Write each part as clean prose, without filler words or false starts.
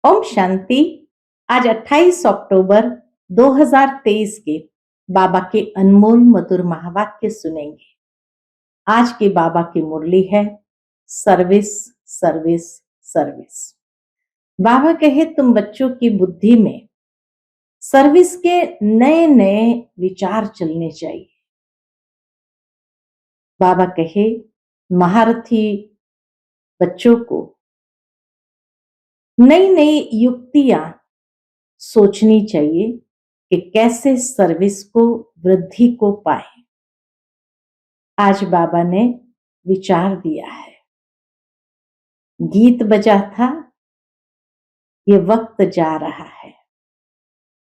ओम शांति। आज 28 अक्टूबर 2023 के बाबा के अनमोल मधुर महावाक्य सुनेंगे। आज के बाबा की मुरली है सर्विस सर्विस सर्विस। बाबा कहे तुम बच्चों की बुद्धि में सर्विस के नए नए विचार चलने चाहिए। बाबा कहे महारथी बच्चों को नई नई युक्तियां सोचनी चाहिए कि कैसे सर्विस को वृद्धि को पाए। आज बाबा ने विचार दिया है। गीत बजा था, ये वक्त जा रहा है,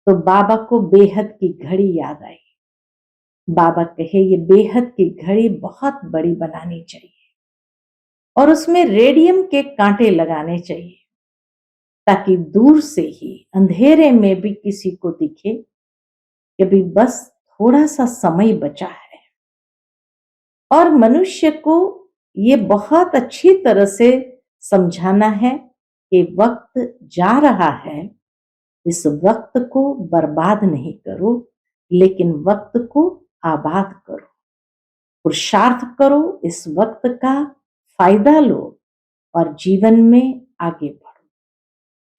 तो बाबा को बेहद की घड़ी याद आई। बाबा कहे ये बेहद की घड़ी बहुत बड़ी बनानी चाहिए और उसमें रेडियम के कांटे लगाने चाहिए ताकि दूर से ही अंधेरे में भी किसी को दिखे कि भी बस थोड़ा सा समय बचा है। और मनुष्य को ये बहुत अच्छी तरह से समझाना है कि वक्त जा रहा है, इस वक्त को बर्बाद नहीं करो, लेकिन वक्त को आबाद करो, पुरुषार्थ करो, इस वक्त का फायदा लो और जीवन में आगे बढ़ो।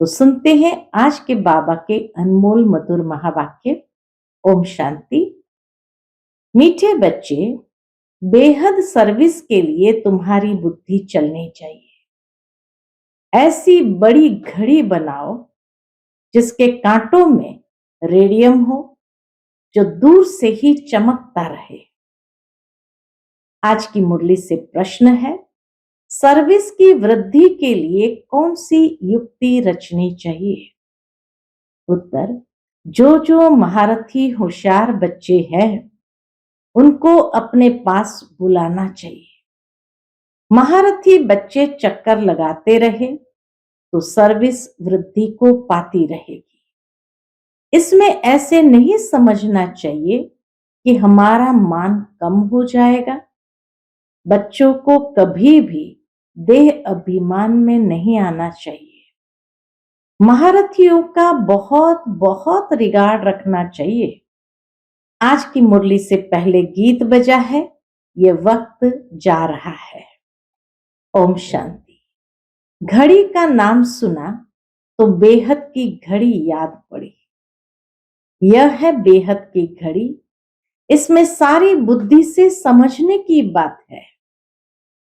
तो सुनते हैं आज के बाबा के अनमोल मधुर महावाक्य। ओम शांति। मीठे बच्चे, बेहद सर्विस के लिए तुम्हारी बुद्धि चलनी चाहिए। ऐसी बड़ी घड़ी बनाओ जिसके कांटों में रेडियम हो, जो दूर से ही चमकता रहे। आज की मुरली से प्रश्न है, सर्विस की वृद्धि के लिए कौन सी युक्ति रचनी चाहिए? उत्तर, जो महारथी होशियार बच्चे हैं उनको अपने पास बुलाना चाहिए। महारथी बच्चे चक्कर लगाते रहे तो सर्विस वृद्धि को पाती रहेगी। इसमें ऐसे नहीं समझना चाहिए कि हमारा मान कम हो जाएगा। बच्चों को कभी भी देह अभिमान में नहीं आना चाहिए। महारथियों का बहुत बहुत रिगार्ड रखना चाहिए। आज की मुरली से पहले गीत बजा है, ये वक्त जा रहा है। ओम शांति। घड़ी का नाम सुना तो बेहद की घड़ी याद पड़ी। यह है बेहद की घड़ी। इसमें सारी बुद्धि से समझने की बात है।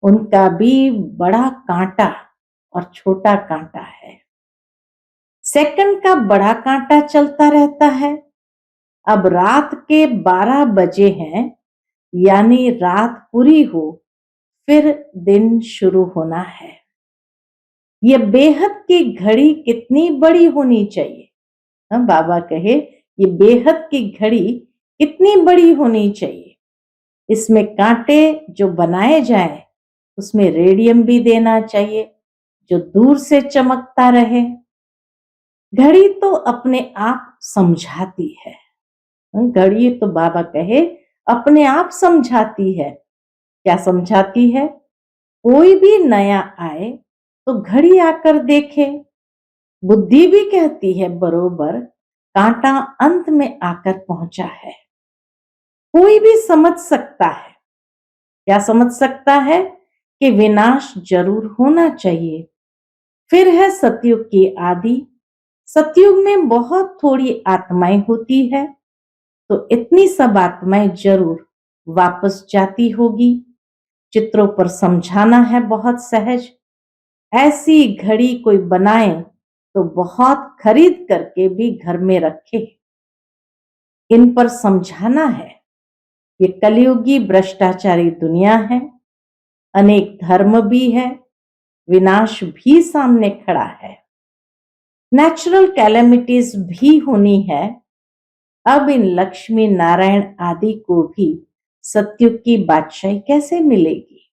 उनका भी बड़ा कांटा और छोटा कांटा है। सेकंड का बड़ा कांटा चलता रहता है। अब रात के 12 बजे हैं, यानी रात पूरी हो, फिर दिन शुरू होना है। ये बेहद की घड़ी कितनी बड़ी होनी चाहिए? बाबा कहे ये बेहद की घड़ी कितनी बड़ी होनी चाहिए। इसमें कांटे जो बनाए जाए उसमें रेडियम भी देना चाहिए जो दूर से चमकता रहे। घड़ी तो अपने आप समझाती है। घड़ी तो बाबा कहे अपने आप समझाती है। क्या समझाती है? कोई भी नया आए तो घड़ी आकर देखे। बुद्धि भी कहती है बरोबर कांटा अंत में आकर पहुंचा है। कोई भी समझ सकता है। क्या समझ सकता है? कि विनाश जरूर होना चाहिए। फिर है सतयुग की आदि। सतयुग में बहुत थोड़ी आत्माएं होती है, तो इतनी सब आत्माएं जरूर वापस जाती होगी। चित्रों पर समझाना है बहुत सहज। ऐसी घड़ी कोई बनाए तो बहुत खरीद करके भी घर में रखे। इन पर समझाना है। ये कलयुगी भ्रष्टाचारी दुनिया है। अनेक धर्म भी है, विनाश भी सामने खड़ा है। नेचुरल कैलेमिटीज भी होनी है। अब इन लक्ष्मी नारायण आदि को भी सतयुग की बादशाही कैसे मिलेगी?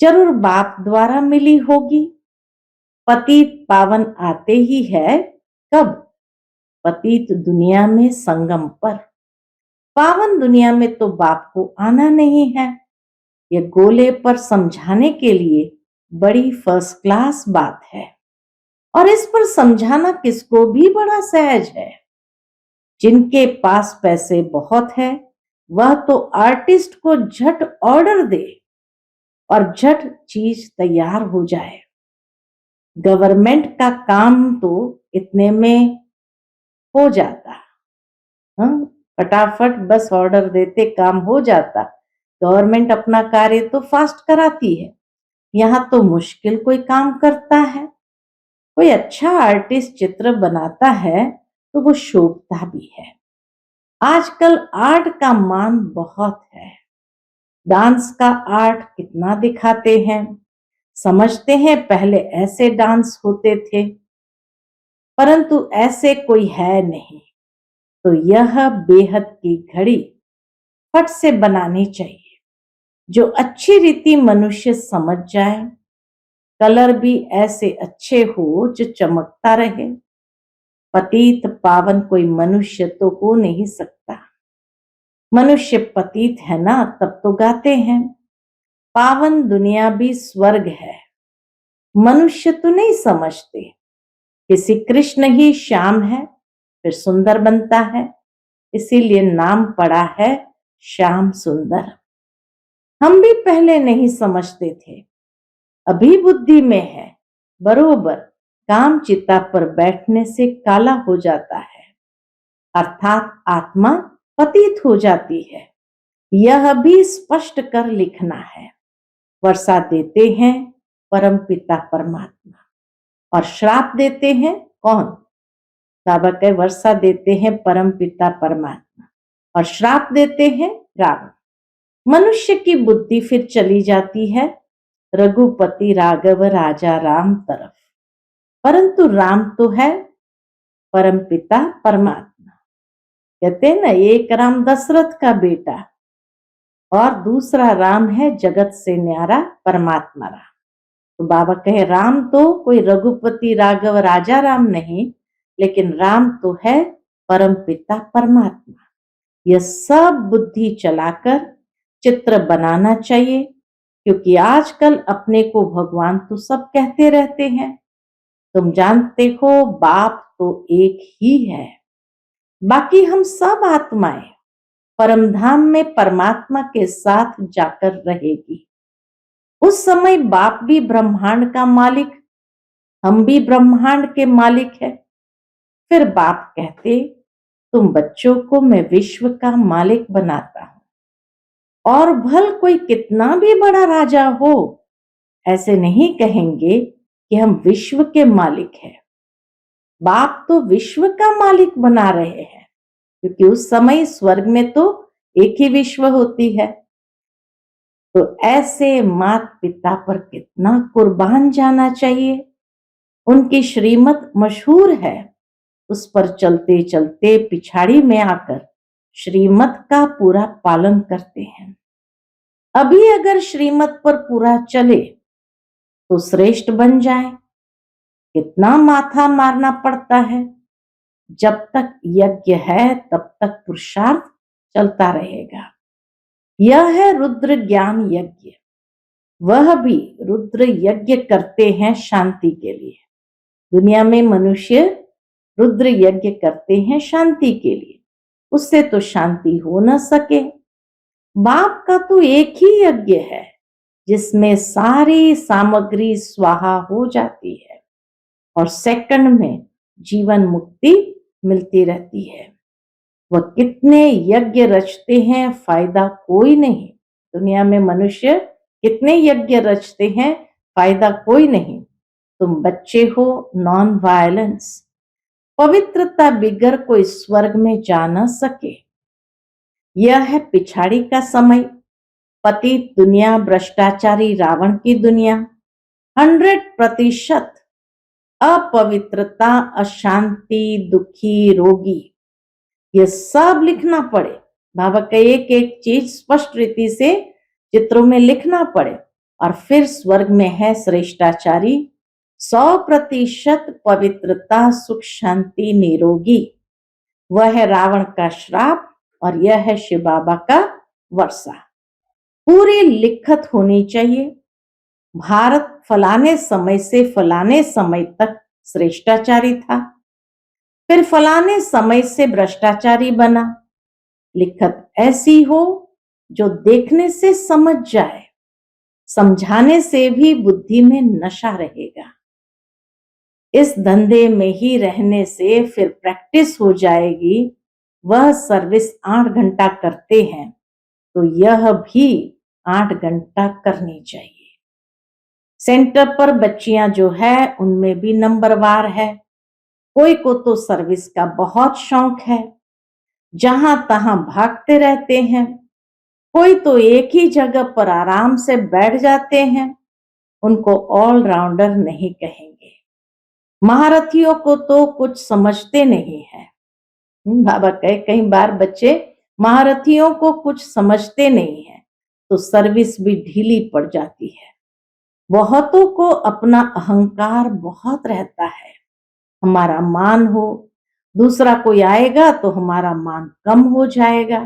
जरूर बाप द्वारा मिली होगी। पतित पावन आते ही है कब? पतित दुनिया में संगम पर। पावन दुनिया में तो बाप को आना नहीं है। ये गोले पर समझाने के लिए बड़ी फर्स्ट क्लास बात है। और इस पर समझाना किसको भी बड़ा सहज है। जिनके पास पैसे बहुत है वह तो आर्टिस्ट को झट ऑर्डर दे और झट चीज तैयार हो जाए। गवर्नमेंट का काम तो इतने में हो जाता। हाँ, फटाफट बस ऑर्डर देते काम हो जाता। गवर्नमेंट अपना कार्य तो फास्ट कराती है, यहाँ तो मुश्किल कोई काम करता है। कोई अच्छा आर्टिस्ट चित्र बनाता है तो वो शोभता भी है। आजकल आर्ट का मान बहुत है। डांस का आर्ट कितना दिखाते हैं। समझते हैं पहले ऐसे डांस होते थे, परंतु ऐसे कोई है नहीं। तो यह बेहद की घड़ी फट से बनानी चाहिए, जो अच्छी रीति मनुष्य समझ जाए। कलर भी ऐसे अच्छे हो जो चमकता रहे। पतित पावन कोई मनुष्य तो हो नहीं सकता। मनुष्य पतित है ना, तब तो गाते हैं पावन दुनिया भी स्वर्ग है। मनुष्य तो नहीं समझते। किसी कृष्ण ही श्याम है फिर सुंदर बनता है, इसीलिए नाम पड़ा है श्याम सुंदर। हम भी पहले नहीं समझते थे, अभी बुद्धि में है। बरोबर काम चिता पर बैठने से काला हो जाता है, अर्थात आत्मा पतित हो जाती है। यह भी स्पष्ट कर लिखना है। वर्षा देते हैं परम पिता परमात्मा और श्राप देते हैं कौन? बाबा कहे वर्षा देते हैं परम पिता परमात्मा और श्राप देते हैं रावण। मनुष्य की बुद्धि फिर चली जाती है रघुपति राघव राजा राम तरफ, परंतु राम तो है परम पिता परमात्मा। कहते हैं ना, एक राम दशरथ का बेटा और दूसरा राम है जगत से न्यारा परमात्मा राम। तो बाबा कहे राम तो कोई रघुपति राघव राजा राम नहीं, लेकिन राम तो है परम पिता परमात्मा। यह सब बुद्धि चलाकर चित्र बनाना चाहिए, क्योंकि आजकल अपने को भगवान तो सब कहते रहते हैं। तुम जानते हो बाप तो एक ही है, बाकी हम सब आत्माएं परमधाम में परमात्मा के साथ जाकर रहेगी। उस समय बाप भी ब्रह्मांड का मालिक, हम भी ब्रह्मांड के मालिक है। फिर बाप कहते तुम बच्चों को मैं विश्व का मालिक बनाता हूं, और भल कोई कितना भी बड़ा राजा हो ऐसे नहीं कहेंगे कि हम विश्व के मालिक हैं। बाप तो विश्व का मालिक बना रहे हैं, क्योंकि उस समय स्वर्ग में तो एक ही विश्व होती है। तो ऐसे माता पिता पर कितना कुर्बान जाना चाहिए। उनकी श्रीमत मशहूर है, उस पर चलते चलते पिछाड़ी में आकर श्रीमत का पूरा पालन करते हैं। अभी अगर श्रीमत पर पूरा चले तो श्रेष्ठ बन जाए। कितना माथा मारना पड़ता है। जब तक यज्ञ है तब तक पुरुषार्थ चलता रहेगा। यह है रुद्र ज्ञान यज्ञ। वह भी रुद्र यज्ञ करते हैं शांति के लिए। दुनिया में मनुष्य रुद्र यज्ञ करते हैं शांति के लिए, उससे तो शांति हो न सके। बाप का तो एक ही यज्ञ है जिसमें सारी सामग्री स्वाहा हो जाती है और सेकंड में जीवन मुक्ति मिलती रहती है। वह कितने यज्ञ रचते हैं, फायदा कोई नहीं। दुनिया में मनुष्य कितने यज्ञ रचते हैं, फायदा कोई नहीं। तुम बच्चे हो, नॉन वायलेंस, पवित्रता बिगर कोई स्वर्ग में जा न सके। यह है पिछाड़ी का समय। पतित दुनिया, भ्रष्टाचारी रावण की दुनिया, 100% अपवित्रता, अशांति, दुखी, रोगी, ये सब लिखना पड़े। बाबा का एक एक चीज स्पष्ट रीति से चित्रों में लिखना पड़े। और फिर स्वर्ग में है श्रेष्ठाचारी, 100% पवित्रता, सुख, शांति, निरोगी। वह है रावण का श्राप और यह है शिव बाबा का वर्षा। पूरी लिखत होनी चाहिए। भारत फलाने समय से फलाने समय तक श्रेष्ठाचारी था, फिर फलाने समय से भ्रष्टाचारी बना। लिखत ऐसी हो जो देखने से समझ जाए, समझाने से भी बुद्धि में नशा रहेगा। इस धंधे में ही रहने से फिर प्रैक्टिस हो जाएगी। वह सर्विस 8 घंटा करते हैं तो यह भी 8 घंटा करनी चाहिए। सेंटर पर बच्चियां जो है उनमें भी नंबरवार है। कोई को तो सर्विस का बहुत शौक है, जहां तहां भागते रहते हैं। कोई तो एक ही जगह पर आराम से बैठ जाते हैं। उनको ऑलराउंडर नहीं कहेंगे। महारथियों को तो कुछ समझते नहीं है। बाबा कहे कई बार बच्चे महारथियों को कुछ समझते नहीं है तो सर्विस भी ढीली पड़ जाती है। बहुतों को अपना अहंकार बहुत रहता है। हमारा मान हो, दूसरा कोई आएगा तो हमारा मान कम हो जाएगा।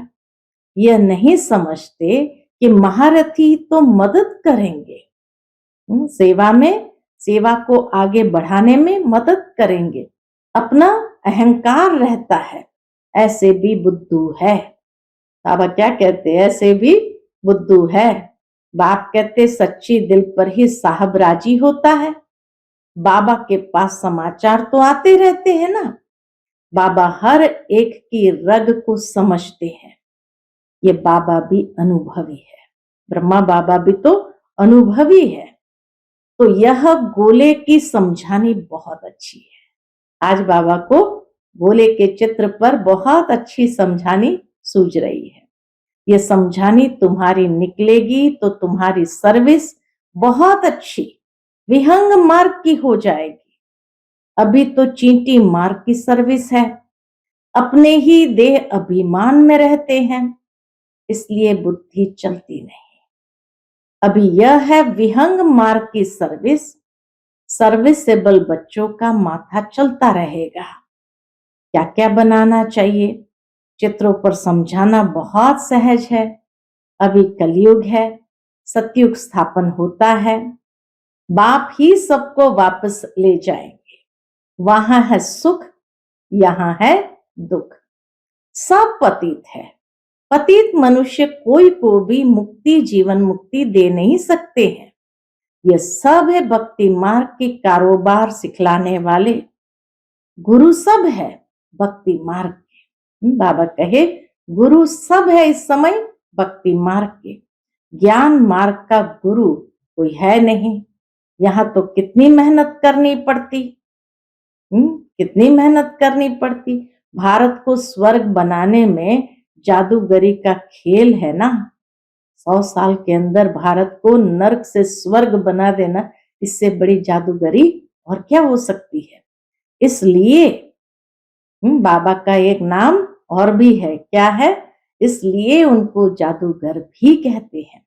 यह नहीं समझते कि महारथी तो मदद करेंगे, सेवा में, सेवा को आगे बढ़ाने में मदद करेंगे। अपना अहंकार रहता है, ऐसे भी बुद्धू है। बाबा क्या कहते हैं? ऐसे भी बुद्धू है। बाप कहते सच्ची दिल पर ही साहब राजी होता है। बाबा के पास समाचार तो आते रहते हैं ना। बाबा हर एक की रग को समझते हैं। ये बाबा भी अनुभवी है, ब्रह्मा बाबा भी तो अनुभवी है। तो यह गोले की समझानी बहुत अच्छी है। आज बाबा को गोले के चित्र पर बहुत अच्छी समझानी सूझ रही है। ये समझानी तुम्हारी निकलेगी तो तुम्हारी सर्विस बहुत अच्छी विहंग मार्ग की हो जाएगी। अभी तो चींटी मार्ग की सर्विस है। अपने ही देह अभिमान में रहते हैं, इसलिए बुद्धि चलती नहीं। अभी यह है विहंग मार्ग की सर्विस। सर्विसेबल बच्चों का माथा चलता रहेगा। क्या क्या बनाना चाहिए, चित्रों पर समझाना बहुत सहज है। अभी कलयुग है, सतयुग स्थापन होता है। बाप ही सबको वापस ले जाएंगे। वहां है सुख, यहां है दुख। सब पतित है। पतित मनुष्य कोई को भी मुक्ति, जीवन मुक्ति दे नहीं सकते हैं। ये सब है भक्ति मार्ग के कारोबार सिखलाने वाले गुरु सब है भक्ति मार्ग के। बाबा कहे गुरु सब है इस समय भक्ति मार्ग के। ज्ञान मार्ग का गुरु कोई है नहीं। यहाँ तो कितनी मेहनत करनी पड़ती, कितनी मेहनत करनी पड़ती। भारत को स्वर्ग बनाने में जादूगरी का खेल है ना। 100 साल के अंदर भारत को नर्क से स्वर्ग बना देना, इससे बड़ी जादूगरी और क्या हो सकती है। इसलिए बाबा का एक नाम और भी है, क्या है? इसलिए उनको जादूगर भी कहते हैं।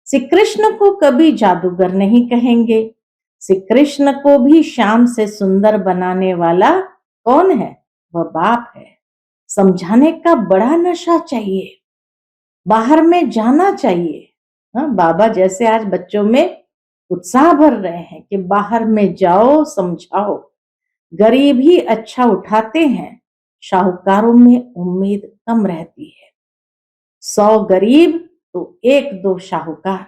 श्री कृष्ण को कभी जादूगर नहीं कहेंगे। श्री कृष्ण को भी शाम से सुंदर बनाने वाला कौन है? वह बाप है। समझाने का बड़ा नशा चाहिए, बाहर में जाना चाहिए। बाबा जैसे आज बच्चों में उत्साह भर रहे हैं कि बाहर में जाओ, समझाओ। गरीब ही अच्छा उठाते हैं, शाहूकारों में उम्मीद कम रहती है। 100 गरीब तो 1-2 शाहूकार,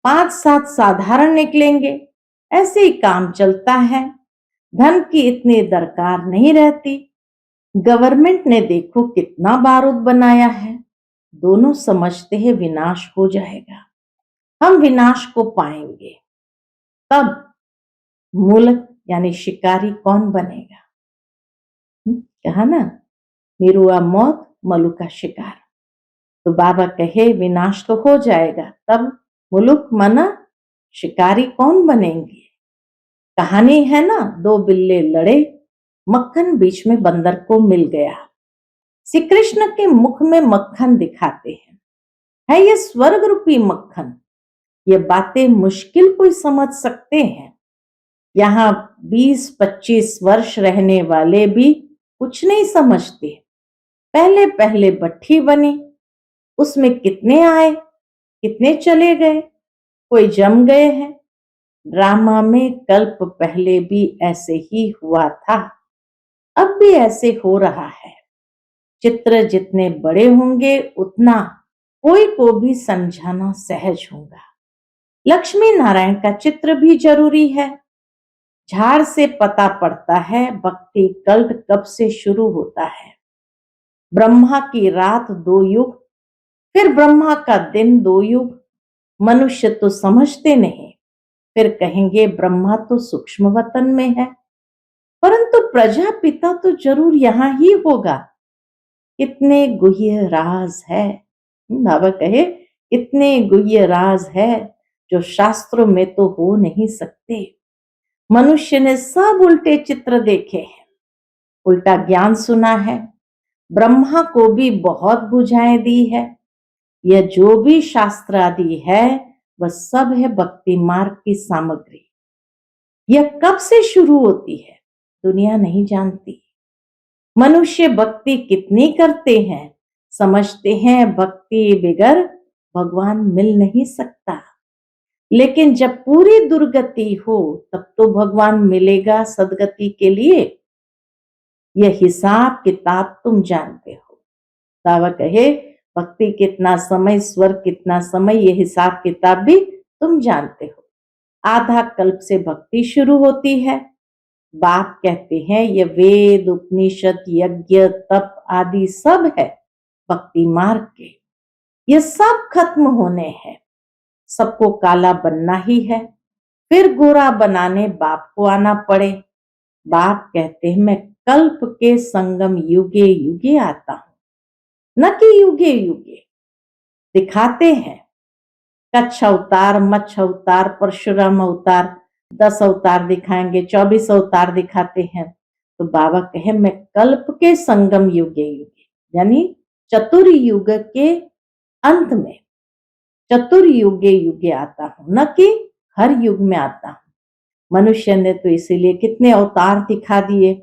5-7 साधारण निकलेंगे। ऐसे ही काम चलता है। धन की इतनी दरकार नहीं रहती। गवर्नमेंट ने देखो कितना बारूद बनाया है। दोनों समझते हैं विनाश हो जाएगा, हम विनाश को पाएंगे। तब मुल्क यानी शिकारी कौन बनेगा? कहा ना, निरुआ मौत मलु का शिकार। तो बाबा कहे विनाश तो हो जाएगा, तब मुलुक मना शिकारी कौन बनेंगे? कहानी है ना, 2 बिल्ले लड़े, मक्खन बीच में बंदर को मिल गया। श्री कृष्ण के मुख में मक्खन दिखाते हैं, है ये स्वर्ग रूपी मक्खन। ये बातें मुश्किल कोई समझ सकते हैं। यहाँ 20-25 वर्ष रहने वाले भी कुछ नहीं समझते। पहले पहले भट्ठी बनी, उसमें कितने आए, कितने चले गए, कोई जम गए हैं। ड्रामा में कल्प पहले भी ऐसे ही हुआ था, अब भी ऐसे हो रहा है। चित्र जितने बड़े होंगे उतना कोई को भी समझाना सहज होगा। लक्ष्मी नारायण का चित्र भी जरूरी है। झाड़ से पता पड़ता है भक्ति कल्ट कब से शुरू होता है। ब्रह्मा की रात 2 युग, फिर ब्रह्मा का दिन 2 युग। मनुष्य तो समझते नहीं, फिर कहेंगे ब्रह्मा तो सूक्ष्म वतन में है, परंतु प्रजापिता तो जरूर यहां ही होगा। कितने गुह्य राज है, बाबा कहे इतने गुह्य राज है जो शास्त्रों में तो हो नहीं सकते। मनुष्य ने सब उल्टे चित्र देखे हैं, उल्टा ज्ञान सुना है। ब्रह्मा को भी बहुत बुझाएं दी है। यह जो भी शास्त्र आदि है वह सब है भक्ति मार्ग की सामग्री। यह कब से शुरू होती है दुनिया नहीं जानती। मनुष्य भक्ति कितनी करते हैं, समझते हैं भक्ति बगैर भगवान मिल नहीं सकता। लेकिन जब पूरी दुर्गति हो तब तो भगवान मिलेगा सदगति के लिए। यह हिसाब किताब तुम जानते हो। बाबा कहे भक्ति कितना समय, स्वर्ग कितना समय, यह हिसाब किताब भी तुम जानते हो। आधा कल्प से भक्ति शुरू होती है। बाप कहते हैं ये वेद उपनिषद यज्ञ तप आदि सब है भक्ति मार्ग के। ये सब खत्म होने हैं, सबको काला बनना ही है, फिर गोरा बनाने बाप को आना पड़े। बाप कहते हैं मैं कल्प के संगम युगे युगे आता हूं, न कि युगे युगे। दिखाते हैं कच्छ अवतार, मच्छ अवतार, परशुराम अवतार, 10 अवतार दिखाएंगे, 24 अवतार दिखाते हैं। तो बाबा कहे मैं कल्प के संगम युगे युगे, यानी चतुर्युग के अंत में चतुर्युगे युगे आता हूं, न कि हर युग में आता हूं। मनुष्य ने तो इसीलिए कितने अवतार दिखा दिए,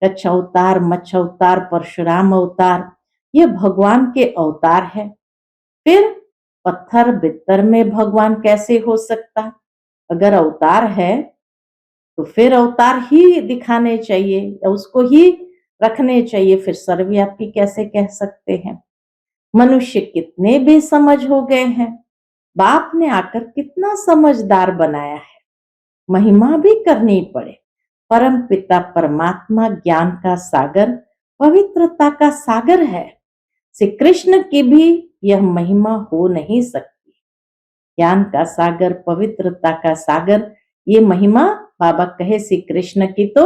कच्छ अवतार, मच्छ अवतार, परशुराम अवतार, ये भगवान के अवतार है। फिर पत्थर बित्तर में भगवान कैसे हो सकता? अगर अवतार है तो फिर अवतार ही दिखाने चाहिए या उसको ही रखने चाहिए, फिर सर्वव्यापी कैसे कह सकते हैं? मनुष्य कितने बेसमझ हो गए हैं। बाप ने आकर कितना समझदार बनाया है। महिमा भी करनी पड़े। परम पिता परमात्मा ज्ञान का सागर, पवित्रता का सागर है। श्री कृष्ण की भी यह महिमा हो नहीं सकती। ज्ञान का सागर, पवित्रता का सागर, ये महिमा बाबा कहे श्री कृष्ण की तो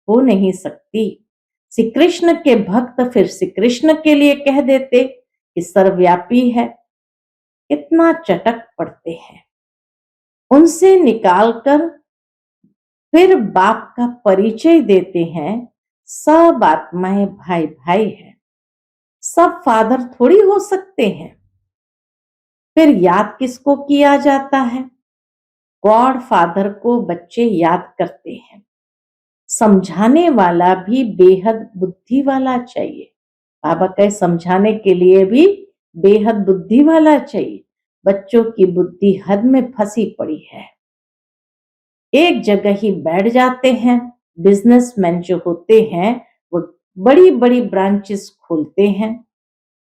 हो नहीं सकती। श्री कृष्ण के भक्त फिर श्री कृष्ण के लिए कह देते कि सर्वव्यापी है। इतना चटक पड़ते हैं, उनसे निकालकर फिर बाप का परिचय देते हैं। सब आत्माएं भाई भाई हैं, सब फादर थोड़ी हो सकते हैं। फिर याद किसको किया जाता है? गॉड फादर को बच्चे याद करते हैं। समझाने वाला भी बेहद बुद्धि वाला चाहिए। बाबा कहे समझाने के लिए भी बेहद बुद्धि वाला चाहिए। बच्चों की बुद्धि हद में फंसी पड़ी है, एक जगह ही बैठ जाते हैं। बिजनेसमैन जो होते हैं वो बड़ी बड़ी ब्रांचेस खोलते हैं।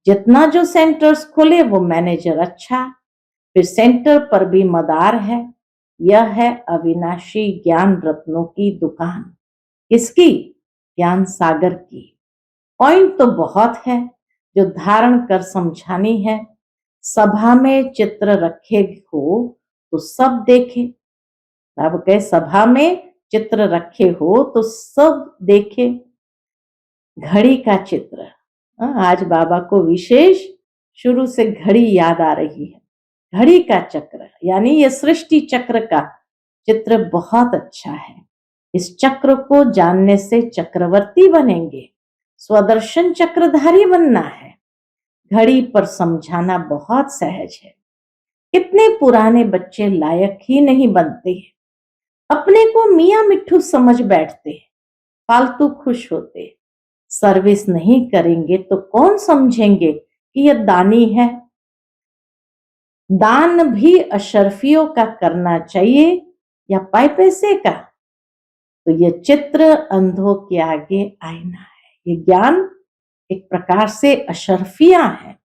जितना जो सेंटर्स खोले वो मैनेजर अच्छा, फिर सेंटर पर भी मदार है। यह है अविनाशी ज्ञान रत्नों की दुकान। किसकी? ज्ञान सागर की। पॉइंट तो बहुत है जो धारण कर समझानी है। सभा में चित्र रखे हो तो सब देखे। अब कहे सभा में चित्र रखे हो तो सब देखे। घड़ी का चित्र, आज बाबा को विशेष शुरू से घड़ी याद आ रही है। घड़ी का चक्र यानी ये सृष्टि चक्र का चित्र बहुत अच्छा है। इस चक्र को जानने से चक्रवर्ती बनेंगे, स्वदर्शन चक्रधारी बनना है। घड़ी पर समझाना बहुत सहज है। कितने पुराने बच्चे लायक ही नहीं बनते हैं, अपने को मियां मिट्ठू समझ बैठते हैं, फालतू खुश होते। सर्विस नहीं करेंगे तो कौन समझेंगे कि यह दानी है। दान भी अशरफियों का करना चाहिए, या पाई पैसे का? तो ये चित्र अंधों के आगे आईना है। ये ज्ञान एक प्रकार से अशर्फियां है।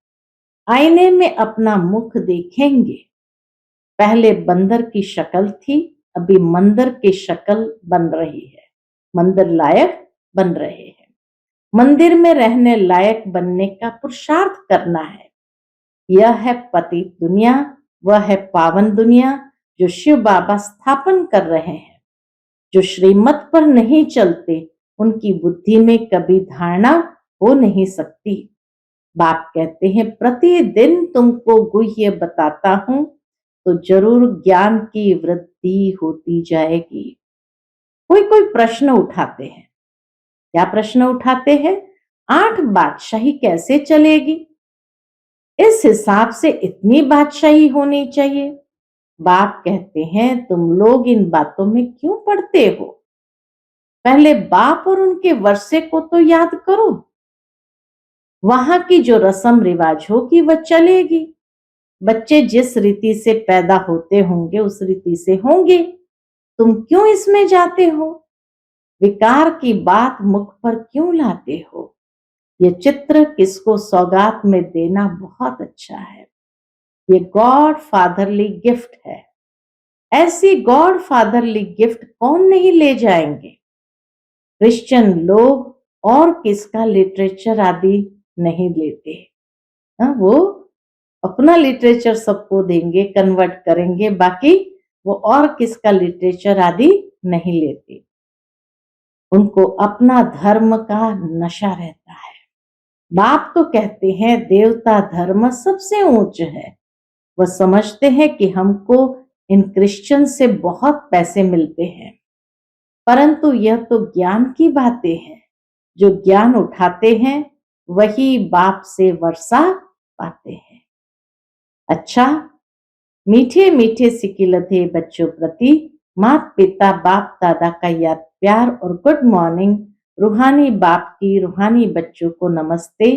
आईने में अपना मुख देखेंगे। पहले बंदर की शक्ल थी, अभी मंदिर की शक्ल बन रही है। मंदिर लायक बन रहे हैं। मंदिर में रहने लायक बनने का पुरुषार्थ करना है। यह है पतित दुनिया, वह है पावन दुनिया जो शिव बाबा स्थापन कर रहे हैं। जो श्रीमत पर नहीं चलते उनकी बुद्धि में कभी धारणा हो नहीं सकती। बाप कहते हैं प्रतिदिन तुमको गुह्य बताता हूं तो जरूर ज्ञान की वृद्धि होती जाएगी। कोई कोई प्रश्न उठाते हैं। क्या प्रश्न उठाते हैं? 8 बादशाही कैसे चलेगी? इस हिसाब से इतनी बादशाही होनी चाहिए। बाप कहते हैं तुम लोग इन बातों में क्यों पड़ते हो? पहले बाप और उनके वर्षे को तो याद करो। वहां की जो रस्म रिवाज होगी वह चलेगी। बच्चे जिस रीति से पैदा होते होंगे उस रीति से होंगे। तुम क्यों इसमें जाते हो? विकार की बात मुख पर क्यों लाते हो? ये चित्र किसको सौगात में देना बहुत अच्छा है। ये गॉड फादरली गिफ्ट है। ऐसी गॉड फादरली गिफ्ट कौन नहीं ले जाएंगे? क्रिश्चियन लोग और किसका लिटरेचर आदि नहीं लेते। वो अपना लिटरेचर सबको देंगे, कन्वर्ट करेंगे, बाकी वो और किसका लिटरेचर आदि नहीं लेते। उनको अपना धर्म का नशा रहता है। बाप तो कहते हैं देवता धर्म सबसे ऊंच है। वह समझते हैं कि हमको इन क्रिश्चियन से बहुत पैसे मिलते हैं, परंतु यह तो ज्ञान की बातें हैं। जो ज्ञान उठाते हैं वही बाप से वर्षा पाते हैं। अच्छा, मीठे मीठे सिकिलते बच्चों प्रति माता पिता बाप दादा का याद प्यार और गुड मॉर्निंग। रूहानी बाप की रूहानी बच्चों को नमस्ते।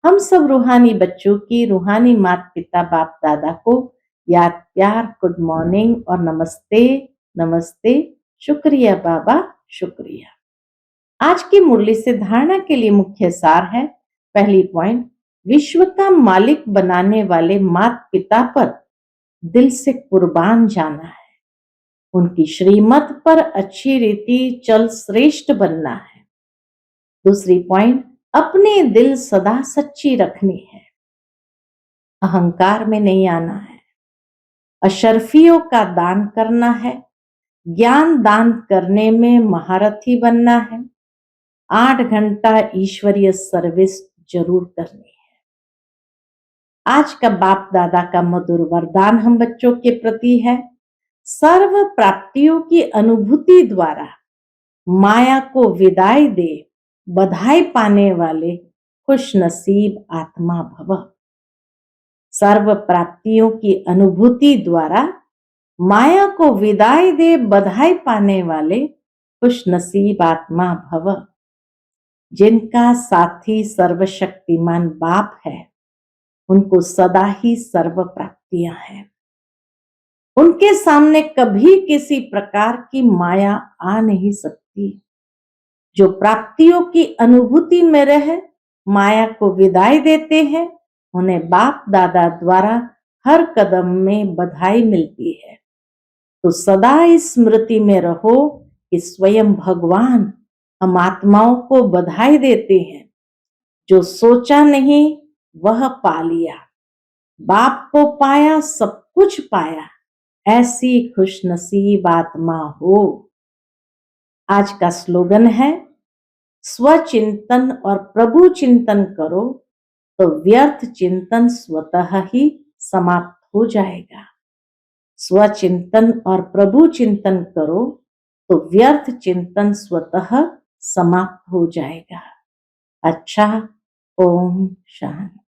हम सब रूहानी बच्चों की रूहानी माता पिता बाप दादा को याद प्यार गुड मॉर्निंग और नमस्ते नमस्ते। शुक्रिया बाबा, शुक्रिया। आज की मुरली से धारणा के लिए मुख्य सार है। पहली पॉइंट, विश्व का मालिक बनाने वाले माता पिता पर दिल से कुर्बान जाना है। उनकी श्रीमत पर अच्छी रीति चल श्रेष्ठ बनना है। दूसरी पॉइंट, अपने दिल सदा सच्ची रखनी है। अहंकार में नहीं आना है। अशर्फियों का दान करना है। ज्ञान दान करने में महारथी बनना है। 8 घंटा ईश्वरीय सर्विस जरूर करनी है। आज का बाप दादा का मधुर वरदान हम बच्चों के प्रति है। सर्व प्राप्तियों की अनुभूति द्वारा माया को विदाई दे बधाई पाने वाले खुश नसीब आत्मा भव। सर्व प्राप्तियों की अनुभूति द्वारा माया को विदाई दे बधाई पाने वाले खुश नसीब आत्मा भव। जिनका साथी सर्वशक्तिमान बाप है उनको सदा ही सर्व प्राप्तियां हैं। उनके सामने कभी किसी प्रकार की माया आ नहीं सकती। जो प्राप्तियों की अनुभूति में रह माया को विदाई देते हैं उन्हें बाप दादा द्वारा हर कदम में बधाई मिलती है। तो सदा इस स्मृति में रहो कि स्वयं भगवान हम आत्माओं को बधाई देते हैं। जो सोचा नहीं वह पा लिया। बाप को पाया सब कुछ पाया। ऐसी खुशनसीब आत्मा हो। आज का स्लोगन है स्वचिंतन और प्रभु चिंतन करो तो व्यर्थ चिंतन स्वतः ही समाप्त हो जाएगा। स्वचिंतन और प्रभु चिंतन करो तो व्यर्थ चिंतन स्वतः समाप्त हो जाएगा। अच्छा, ओम शांति।